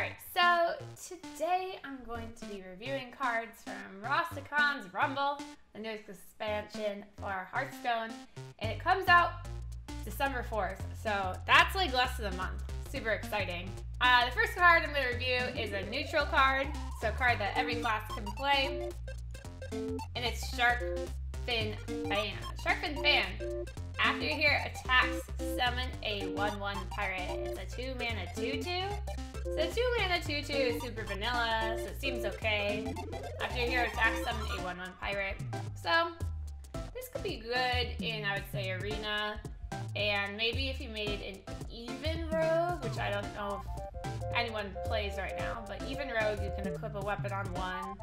Alright, so today I'm going to be reviewing cards from Rastakhan's Rumble, the newest expansion for Hearthstone, and it comes out December 4th, so that's like less than a month. Super exciting. The first card I'm going to review is a neutral card, so a card that every class can play, and it's Sharkfin Fan. Sharkfin Fan, after your hero attacks, summon a 1/1 pirate. It's a 2-mana 2/2. So 2-mana 2/2 is super vanilla, so it seems okay. After your hero attacks, summon a 1/1 pirate. So this could be good in, I would say, Arena. And maybe if you made an even rogue, which I don't know if anyone plays right now, but even rogue, you can equip a weapon on 1,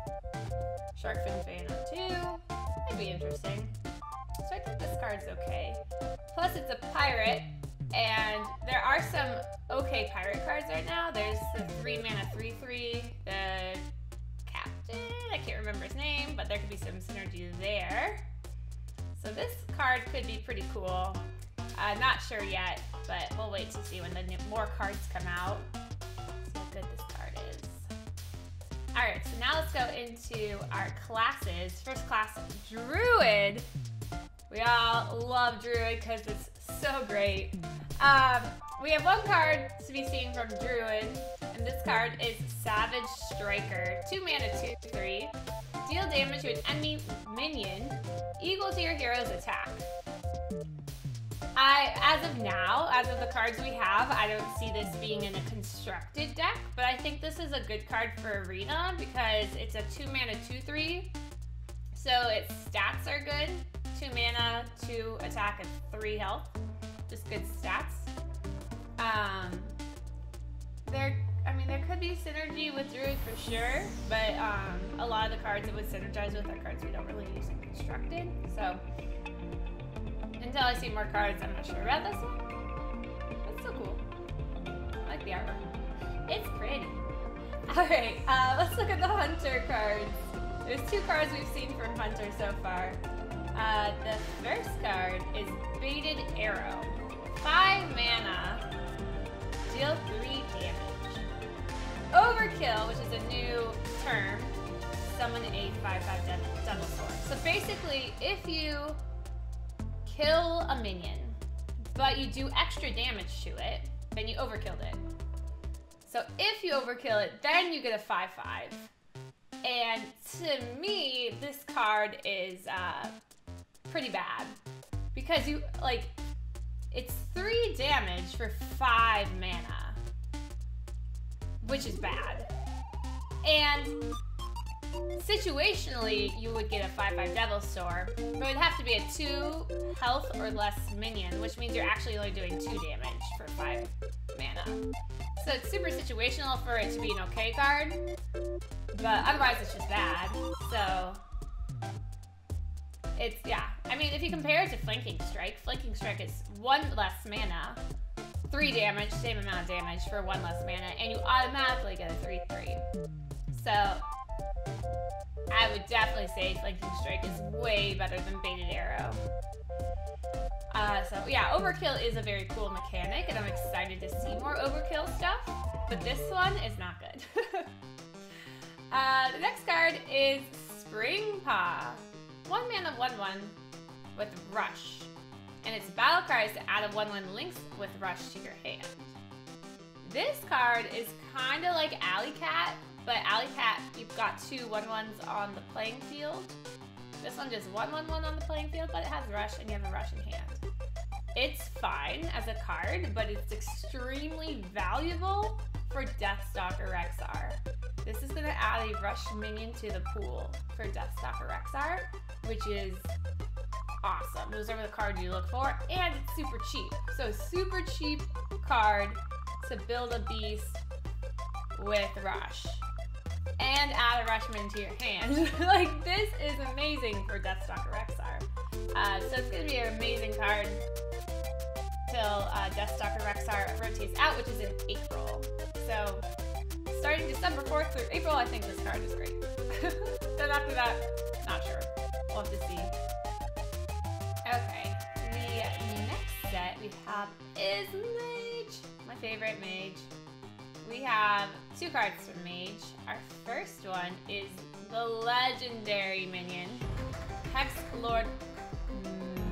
Sharkfin Fan on 2. That'd be interesting. So I think this card's okay. Plus it's a pirate, and there are some okay pirate cards right now. There's the 3-mana 3/3, the captain, I can't remember his name, but there could be some synergy there. So this card could be pretty cool. Not sure yet, but we'll wait to see when the more cards come out. See how good this card is. Alright, so now let's go into our classes. First class, Druid. We all love Druid because it's so great. We have one card to be seen from Druid, and this card is Savage Striker. 2-mana 2/3. Deal damage to an enemy minion equal to your hero's attack. As of now, as of the cards we have, I don't see this being in a constructed deck, but I think this is a good card for Arena because it's a 2-mana 2/3, so its stats are good. 2 mana, 2 attack, and 3 health. Just good stats. There could be synergy with Druid for sure, but a lot of the cards it would synergize with are cards we don't really use in constructed. So until I see more cards, I'm not sure about this one. It's so cool. I like the artwork. It's pretty. Alright, let's look at the Hunter cards. There's 2 cards we've seen from Hunter so far. The first card is Baited Arrow. 5 mana, deal 3 damage. Overkill, which is a new term, summon a 5/5 Devil Sword. So basically, if you kill a minion, but you do extra damage to it, then you overkilled it. So if you overkill it, then you get a 5/5. And to me, this card is pretty bad because it's 3 damage for 5 mana, which is bad. And situationally, you would get a 5/5 Devil Sword, but it would have to be a 2 health or less minion, which means you're actually only doing 2 damage for 5 mana. So it's super situational for it to be an okay card, but otherwise it's just bad. So it's, yeah. I mean, if you compare it to Flanking Strike is 1 less mana, 3 damage, same amount of damage for 1 less mana, and you automatically get a 3/3. So I would definitely say Flanking Strike is way better than Baited Arrow. So yeah, Overkill is a very cool mechanic, and I'm excited to see more Overkill stuff, but this one is not good. The next card is Spring Paw. 1 mana 1/1 with Rush, and its battle cry is to add a 1/1 links with Rush to your hand. This card is kind of like Alley Cat, but Alley Cat, you've got 2 1/1s on the playing field. This one just 1/1 on the playing field, but it has Rush, and you have a Rush in hand. It's fine as a card, but it's extremely valuable for Deathstalker Rexar. This is going to add a Rush minion to the pool for Deathstalker Rexar, which is awesome. Those are the cards you look for, and it's super cheap. So super cheap card to build a beast with Rush. And add a Rush minion to your hand. Like, this is amazing for Deathstalker Rexar. So it's going to be an amazing card till Deathstalker Rexar rotates out, which is in April. So starting December 4th through April, I think this card is great. Then after that, not sure. We'll have to see. Okay, the next set we have is Mage. My favorite Mage. we have 2 cards from Mage. Our first one is the legendary minion, Hex Lord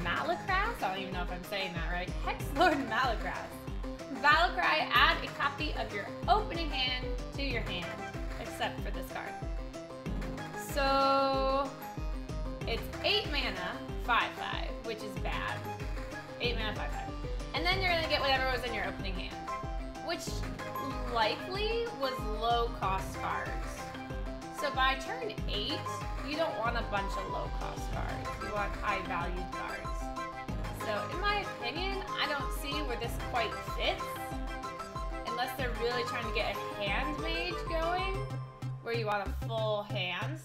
Malacras? I don't even know if I'm saying that right. Hex Lord Malacras. Battle cry, add a copy of your opening hand to your hand, except for this card. So, it's 8 mana, 5/5, which is bad. 8 mana, 5/5. And then you're gonna get whatever was in your opening hand, which likely was low-cost cards. So by turn 8, you don't want a bunch of low-cost cards. You want high-valued cards. So in my opinion, I don't see where this quite fits, unless they're really trying to get a hand mage going, where you want a full hand,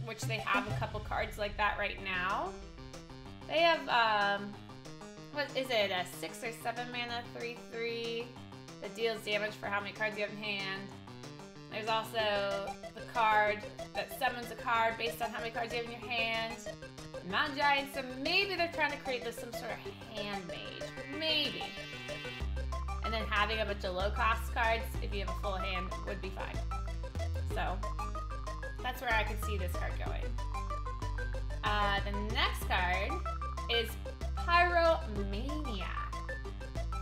which they have a couple cards like that right now. They have, what is it, a 6 or 7 mana 3/3 that deals damage for how many cards you have in hand. There's also the card that summons a card based on how many cards you have in your hand. Mountain Giant, so maybe they're trying to create this some sort of hand mage. Maybe. And then having a bunch of low-cost cards, if you have a full hand, would be fine. So, that's where I could see this card going. The next card is Pyromaniac.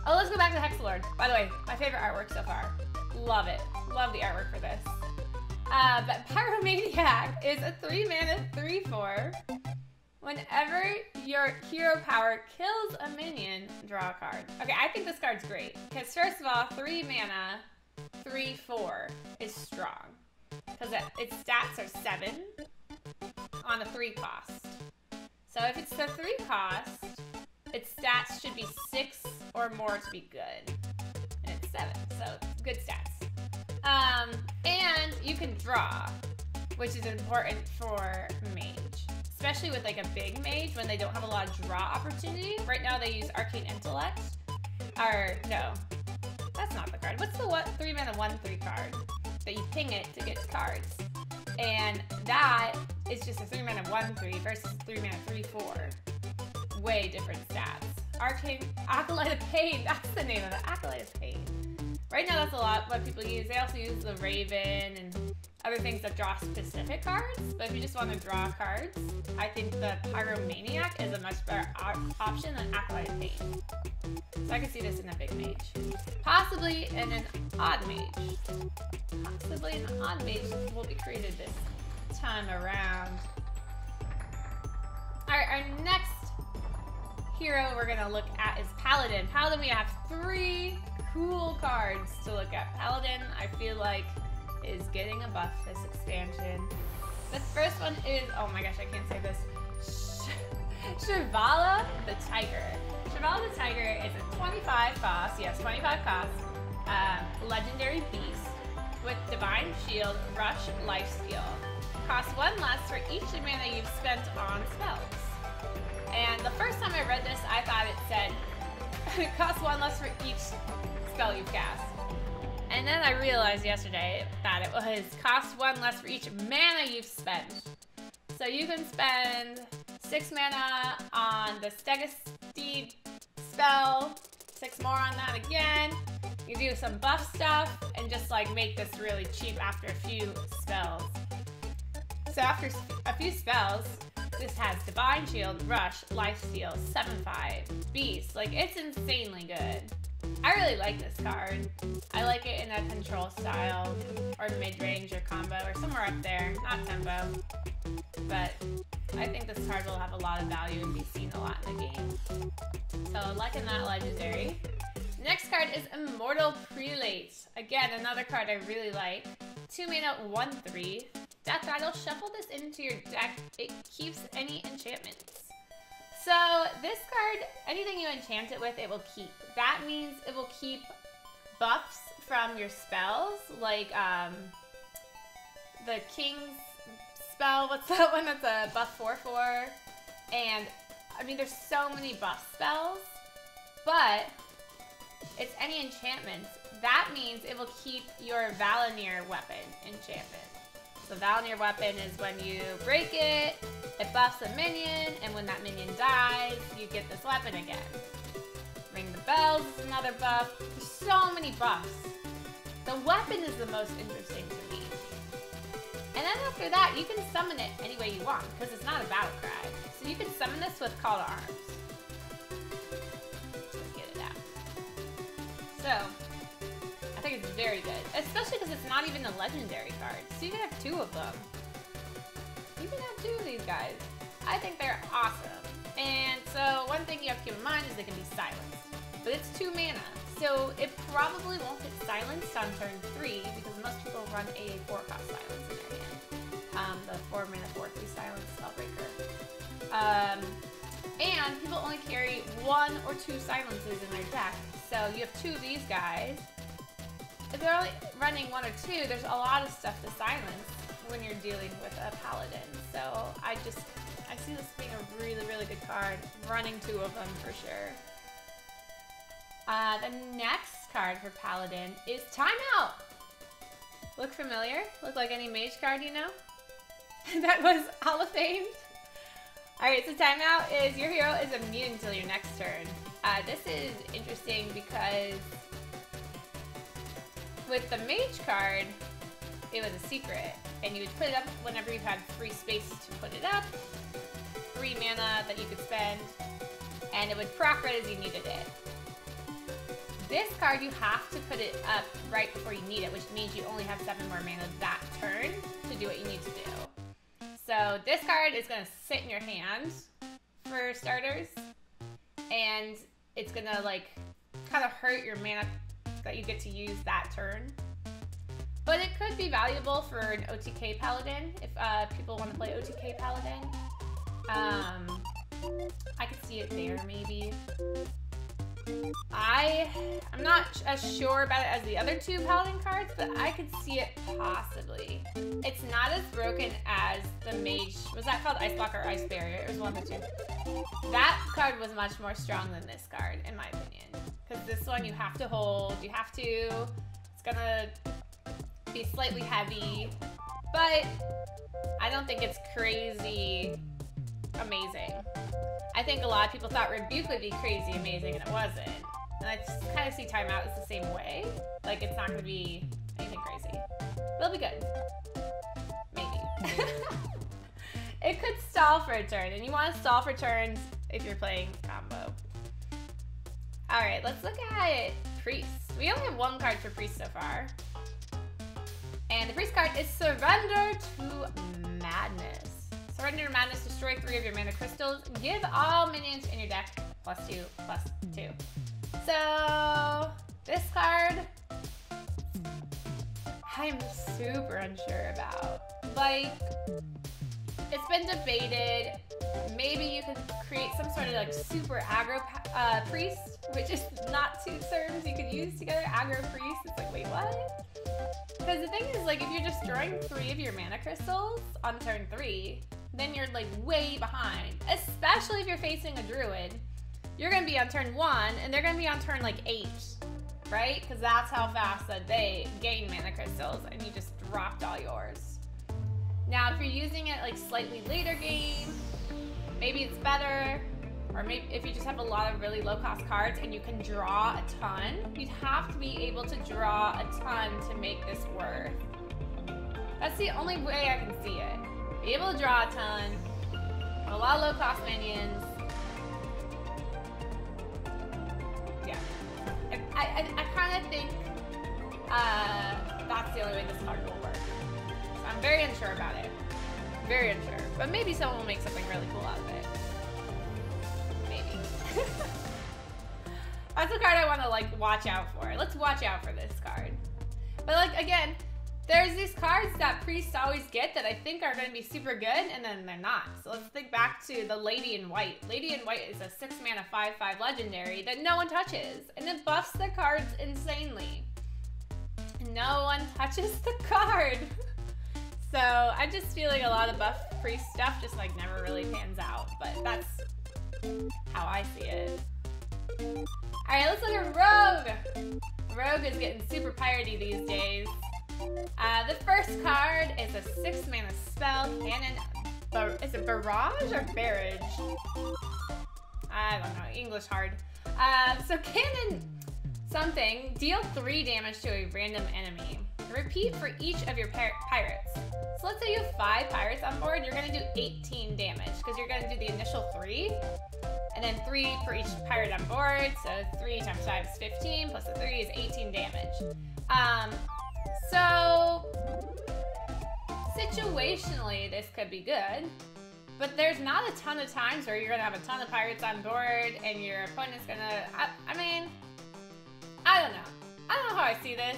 Oh, let's go back to Hexalord. By the way, my favorite artwork so far. Love it. Love the artwork for this. But Pyromaniac is a 3 mana 3/4. Whenever your hero power kills a minion, draw a card. Okay, I think this card's great. Because first of all, 3 mana 3/4 is strong. Because its stats are 7 on a 3 cost. So if it's the 3 cost, its stats should be 6 or more to be good. And it's 7, so good stats. And you can draw, which is important for mage. Especially with like a big mage when they don't have a lot of draw opportunity. Right now they use Arcane Intellect. Or, no. That's not the card. What's the 3 mana 1/3 card? That you ping it to get cards. And that is just a 3 mana 1/3 versus 3 mana 3/4. Way different stats. Arcane Acolyte of Pain, that's the name of it, Acolyte of Pain. Right now that's a lot what people use. They also use the Raven and other things that draw specific cards. But if you just want to draw cards, I think the Pyromaniac is a much better option than Acolyte of Pain. So I can see this in a big mage. Possibly in an odd mage. Possibly an odd mage will be created this time around. Alright, our next hero we're gonna look at is Paladin. Paladin, we have 3 cool cards to look at. Paladin, I feel like, is getting a buff this expansion. The first one is, oh my gosh, I can't say this. Shivala the Tiger. Shivala the Tiger is a 25 cost, yes, 25 cost, legendary beast with Divine Shield, Rush, Lifesteal. Costs 1 less for each mana you've spent on spells. And the first time I read this, I thought it said it costs 1 less for each spell you cast. And then I realized yesterday that it was cost 1 less for each mana you've spent. So you can spend 6 mana on the Stegosteed spell, 6 more on that again. You do some buff stuff and just like make this really cheap after a few spells. So after a few spells, this has Divine Shield, Rush, Lifesteal, 7/5, Beast. Like, it's insanely good. I really like this card. I like it in a control style, or mid-range, or combo, or somewhere up there. Not tempo. But I think this card will have a lot of value and be seen a lot in the game. So, liking that legendary. Next card is Immortal Prelate. Again, another card I really like. 2 mana 1/3. Death Rattle, shuffle this into your deck. It keeps any enchantments. So this card, anything you enchant it with, it will keep. That means it will keep buffs from your spells, like the King's spell. What's that one? That's a buff 4/4. And I mean, there's so many buff spells, but it's any enchantments. That means it will keep your Valinir weapon enchantment. So Valinir weapon is when you break it, it buffs a minion, and when that minion dies, you get this weapon again. Ring the Bells is another buff. There's so many buffs. The weapon is the most interesting to me. And then after that, you can summon it any way you want, because it's not a battle cry. So you can summon this with Call to Arms. Let's get it out. So, I think it's very good. Especially because it's not even a legendary card. So you can have 2 of them. You can have 2 of these guys. I think they're awesome. And so, one thing you have to keep in mind is they can be silenced. But it's 2 mana. So it probably won't get silenced on turn 3 because most people run a 4-cost silence in their hand. The 4 mana 4/3 silence spellbreaker. And people only carry 1 or 2 silences in their deck. So you have 2 of these guys. If they're only running 1 or 2, there's a lot of stuff to silence when you're dealing with a paladin. So I see this being a really, really good card. Running 2 of them for sure. The next card for Paladin is Timeout. Look familiar? Look like any mage card you know? That was Hall of Fame. Alright, so Timeout is your hero is immune until your next turn. This is interesting because with the mage card, it was a secret. And you would put it up whenever you had free space to put it up. 3 mana that you could spend. And it would proc right as you needed it. This card, you have to put it up right before you need it, which means you only have 7 more mana that turn to do what you need to do. So this card is going to sit in your hand, for starters, and it's going to, like, kind of hurt your mana that you get to use that turn. But it could be valuable for an OTK Paladin, if people want to play OTK Paladin. I could see it there, maybe. I'm not as sure about it as the other 2 Paladin cards, but I could see it possibly. It's not as broken as the Mage. Was that called Ice Block or Ice Barrier? It was one of the 2. That card was much more strong than this card, in my opinion. Because this one you have to hold, it's gonna be slightly heavy, but I don't think it's crazy amazing. I think a lot of people thought Rebuke would be crazy amazing, and it wasn't. And I just kind of see Timeout as the same way. Like, it's not going to be anything crazy. But it'll be good. Maybe. It could stall for a turn, and you want to stall for turns if you're playing combo. Alright, let's look at Priest. We only have 1 card for Priest so far. And the Priest card is Surrender to Madness. Surrender to Madness, destroy 3 of your mana crystals. Give all minions in your deck +2/+2. So, this card, I'm super unsure about. Like, it's been debated. Maybe you could create some sort of like super aggro priest, which is not 2 terms you could use together. Aggro priest, it's like, wait, what? Because the thing is, like, if you're destroying 3 of your mana crystals on turn 3, then you're like way behind, especially if you're facing a druid. You're gonna be on turn 1 and they're gonna be on turn like 8, right? Because that's how fast that they gain mana crystals, and you just dropped all yours. Now if you're using it like slightly later game, maybe it's better, or maybe if you just have a lot of really low cost cards and you can draw a ton, you'd have to be able to draw a ton to make this worth. That's the only way I can see it. Be able to draw a ton, a lot of low-cost minions. Yeah. I kind of think that's the only way this card will work. So I'm very unsure about it. Very unsure. But maybe someone will make something really cool out of it. Maybe. That's a card I want to, like, watch out for. Let's watch out for this card. But, like, again, there's these cards that priests always get that I think are going to be super good, and then they're not. So let's think back to the Lady in White. Lady in White is a 6 mana 5/5 legendary that no one touches, and it buffs the cards insanely. No one touches the card. So I'm just feeling a lot of buff priest stuff just like never really pans out, but that's how I see it. Alright, let's look at Rogue. Rogue is getting super piratey these days. The first card is a 6 mana spell, Cannon. Is it Barrage or Barrage? I don't know, English hard. So Cannon something, deal 3 damage to a random enemy. Repeat for each of your pirates. So let's say you have 5 pirates on board, you're gonna do 18 damage because you're gonna do the initial 3, and then 3 for each pirate on board. So 3 times 5 is 15, plus the 3 is 18 damage. So situationally, this could be good, but there's not a ton of times where you're gonna have a ton of pirates on board and your opponent's gonna, I mean, I don't know. I don't know how I see this.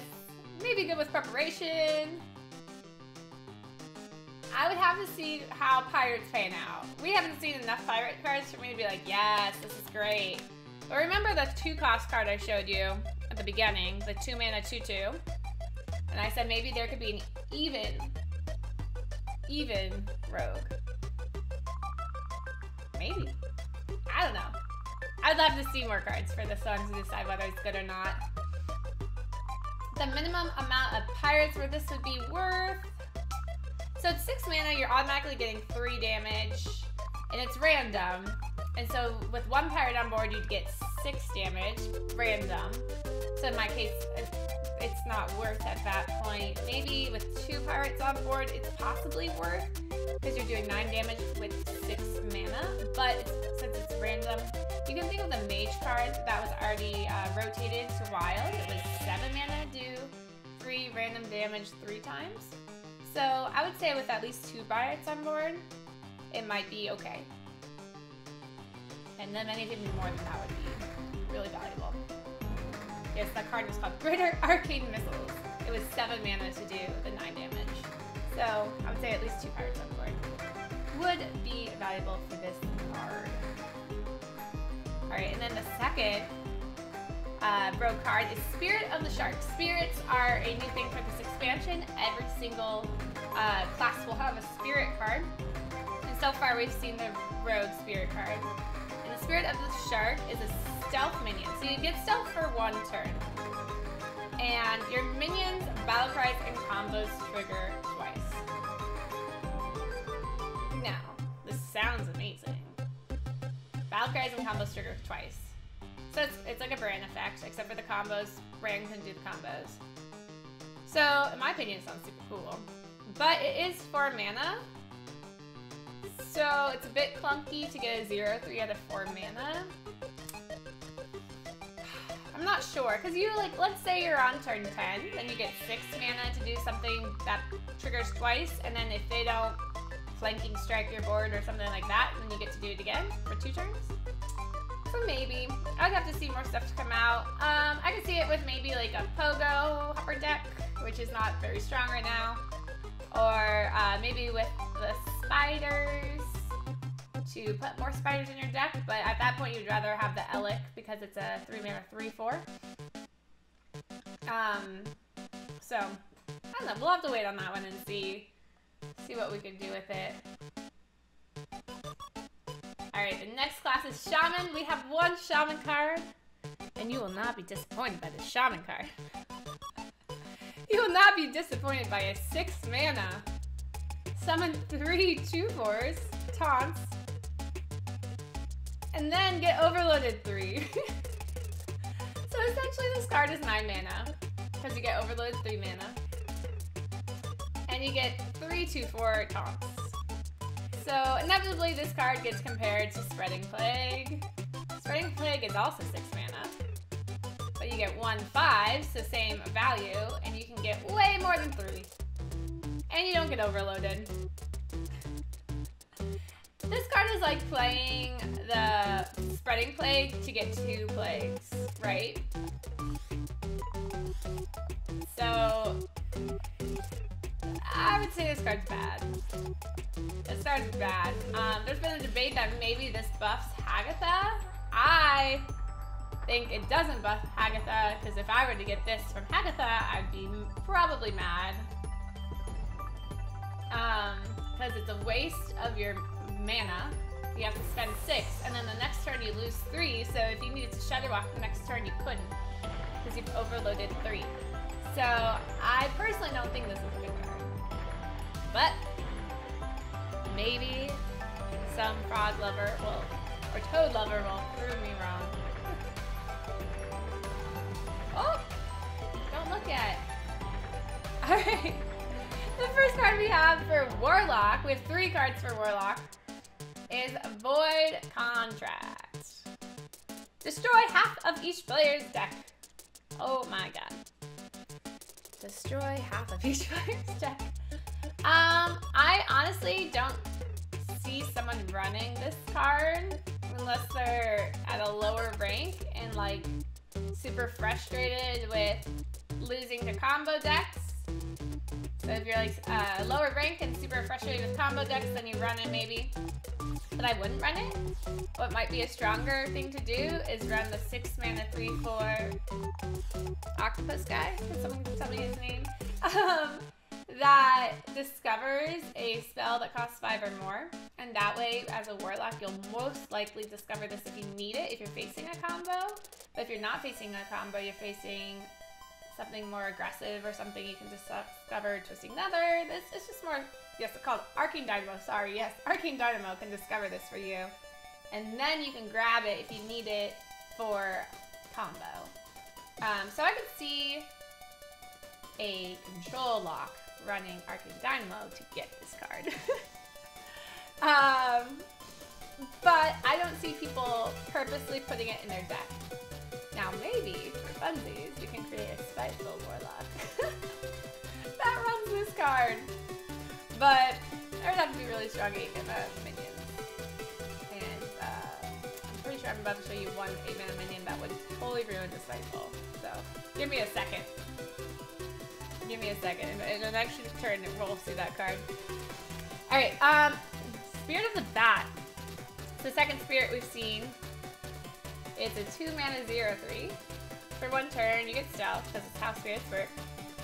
Maybe good with preparation. I would have to see how pirates pan out. We haven't seen enough pirate cards for me to be like, yes, this is great. But remember the 2-cost card I showed you at the beginning, the 2 mana 2/2. And I said maybe there could be an even rogue. Maybe. I don't know. I'd love to see more cards for this one to decide whether it's good or not. The minimum amount of pirates where this would be worth. So it's 6 mana, you're automatically getting 3 damage, and it's random. And so with 1 pirate on board, you'd get 6 damage, random. So in my case, it's not worth at that point. Maybe with 2 pirates on board, it's possibly worth, because you're doing 9 damage with 6 mana. But since it's random, you can think of the mage card that was already rotated to wild. It was 7 mana, do 3 random damage 3 times. So I would say with at least 2 pirates on board, it might be okay. And then anything more than that would be really valuable. Yes, that card was called Greater Arcane Missiles. It was 7 mana to do the 9 damage. So I would say at least 2 pirates on board would be valuable for this card. Alright, and then the second rogue card is Spirit of the Shark. Spirits are a new thing for this expansion. Every single class will have a spirit card. And so far we've seen the rogue spirit card. And the Spirit of the Shark is a stealth minion. So you get stealth for 1 turn. And your minions' battle cries and combos trigger twice. Now, this sounds amazing. Battle cries and combos trigger twice. So it's like a brand effect, except for the combos, Brand can do the combos. So, in my opinion, it sounds super cool. But it is 4 mana. So, it's a bit clunky to get a 0/3 out of 4 mana. I'm not sure, because you, like, let's say you're on turn 10, then you get 6 mana to do something that triggers twice, and then if they don't flanking strike your board or something like that, then you get to do it again for 2 turns. So maybe. I'd have to see more stuff to come out. I could see it with maybe like a Pogo Hopper deck, which is not very strong right now. Or maybe with the spiders, to put more spiders in your deck, but at that point you'd rather have the Elic because it's a 3 mana 3/4. So, I don't know, we'll have to wait on that one and see what we can do with it. Alright, the next class is Shaman. We have 1 Shaman card, and you will not be disappointed by the Shaman card. You will not be disappointed by a 6 mana. Summon 3 2/4s, taunts, and then get overloaded 3. So essentially this card is 9 mana, because you get overloaded 3 mana. And you get 3 2/4 taunts. So inevitably this card gets compared to Spreading Plague. Spreading Plague is also 6 mana. But you get 1/5, so same value, and you can get way more than 3. And you don't get overloaded. This card is like playing the Spreading Plague to get 2 plagues, right? So I would say this card's bad. This card's bad. There's been a debate that maybe this buffs Hagatha. I think it doesn't buff Hagatha, because if I were to get this from Hagatha, I'd be probably mad. Because it's a waste of your mana. You have to spend 6, and then the next turn you lose 3, so if you needed to Shadow Walk the next turn, you couldn't, because you've overloaded 3. So I personally don't think this is a good card. But maybe some frog lover will, or toad lover will prove me wrong. look at. Alright. The first card we have for Warlock, we have 3 cards for Warlock, is Void Contract. Destroy half of each player's deck. Oh my god. Destroy half of each player's deck. I honestly don't see someone running this card unless they're at a lower rank and like super frustrated with losing to combo decks. So if you're like lower rank and super frustrated with combo decks, then you run it maybe. But I wouldn't run it. What might be a stronger thing to do is run the 6 mana 3/4 octopus guy. Can someone tell me his name? That discovers a spell that costs 5 or more. And that way, as a Warlock, you'll most likely discover this if you need it, if you're facing a combo. But if you're not facing a combo, you're facing something more aggressive or something you can discover Twisting Nether. This is just more, yes, it's called Arcane Dynamo, sorry, yes. Arcane Dynamo can discover this for you. And then you can grab it if you need it for combo. So I could see a control lock running Arcane Dynamo to get this card. But I don't see people purposely putting it in their deck. Now maybe, for funsies, you can create a Spiteful Warlock that runs this card. But there would have to be really strong 8 mana minions. And I'm pretty sure I'm about to show you one 8 mana minion that would totally ruin the Spiteful. So give me a second. Give me a second. In the next turn, we'll see that card. Alright, Spirit of the Bat. It's the second spirit we've seen. It's a 2 mana 0/3. For 1 turn, you get stealth, because it's how spirits work.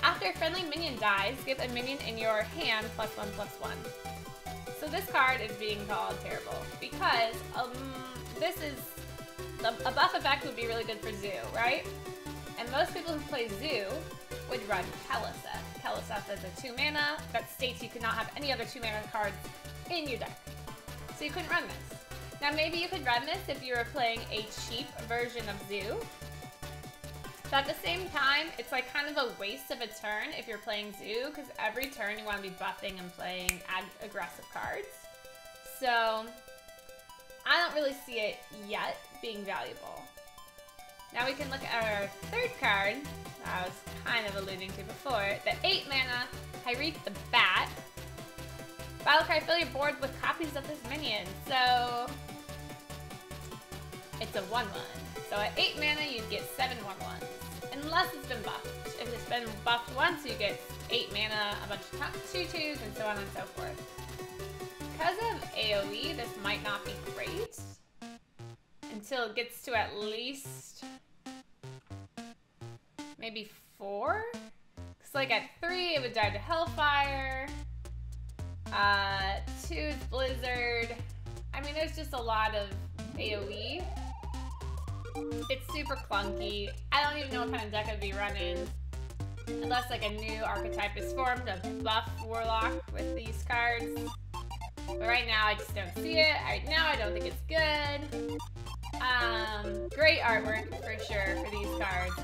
After a friendly minion dies, give a minion in your hand +1/+1. So this card is being called terrible, because this is, a buff effect would be really good for Zoo, right? And most people who play Zoo would run Peliseth. Peliseth is a 2 mana that states you cannot have any other 2 mana cards in your deck. So you couldn't run this. Now maybe you could run this if you were playing a cheap version of Zoo. But at the same time, it's like kind of a waste of a turn if you're playing Zoo, because every turn you want to be buffing and playing aggressive cards. So I don't really see it yet being valuable. Now we can look at our third card that I was kind of alluding to before, the 8 mana Hyrith the Bat. Battlecry, fill your board with copies of this minion. So it's a 1/1. So at 8 mana, you get 7 1/1s. Unless it's been buffed. If it's been buffed once, you get 8 mana, a bunch of 2/2s, and so on and so forth. Because of AoE, this might not be great until it gets to at least maybe 4. Because like at 3, it would dive to Hellfire. 2 is Blizzard. I mean, there's just a lot of AoE. It's super clunky. I don't even know what kind of deck I'd be running. Unless like a new archetype is formed to buff Warlock with these cards. But right now I just don't see it. Right now I don't think it's good. Great artwork for sure for these cards,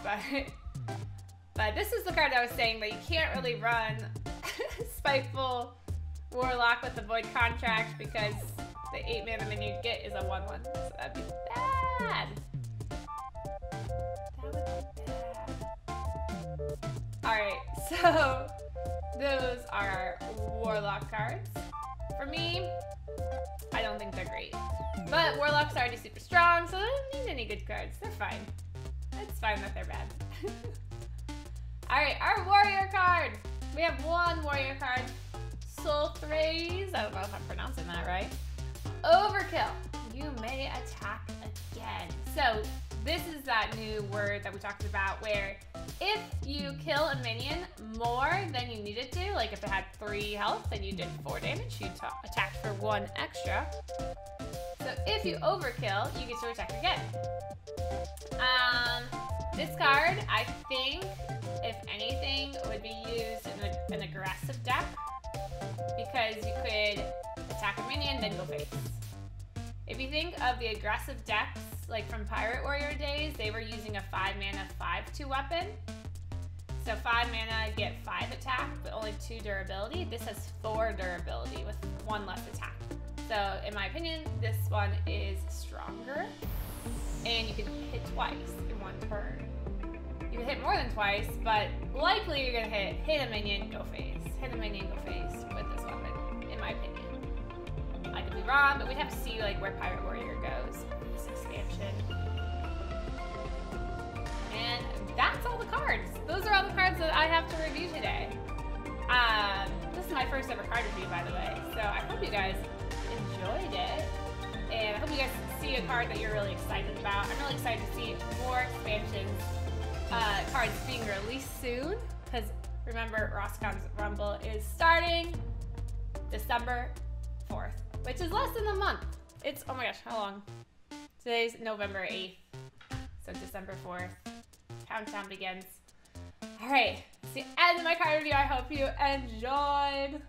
but this is the card I was saying that you can't really run Spiteful Warlock with the Void Contract because the 8 mana minion you get is a 1/1. So that'd be bad. That would be bad. Alright, so those are our Warlock cards. For me, I don't think they're great. But Warlock's already super strong, so they don't need any good cards. They're fine. It's fine that they're bad. Alright, our Warrior card! We have 1 Warrior card. Sulthraze. I don't know if I'm pronouncing that right. Overkill. You may attack again. So this is that new word that we talked about where if you kill a minion more than you needed to, like if it had 3 health and you did 4 damage, you attacked for 1 extra. So if you overkill, you get to attack again. This card, I think, if anything, would be used in an aggressive deck because you could attack a minion, then go face. If you think of the aggressive decks, like from Pirate Warrior days, they were using a 5 mana 5/2 weapon. So 5 mana, get 5 attack, but only 2 durability. This has 4 durability with 1 less attack. So in my opinion, this one is stronger. And you can hit twice in 1 turn. You can hit more than twice, but likely you're gonna hit a minion, go face. Hit a minion, go face with this weapon, in my opinion. I could be wrong, but we'd have to see like where Pirate Warrior goes. This expansion. And that's all the cards. Those are all the cards that I have to review today. This is my first ever card review, by the way. So I hope you guys enjoyed it. And I hope you guys see a card that you're really excited about. I'm really excited to see more expansions, cards being released soon. Because remember, Rastakhan's Rumble is starting December 4th, which is less than a month. It's, oh my gosh, how long? Today's November 8th. So December 4th. Countdown begins. All right, that's the end of my card review. I hope you enjoyed.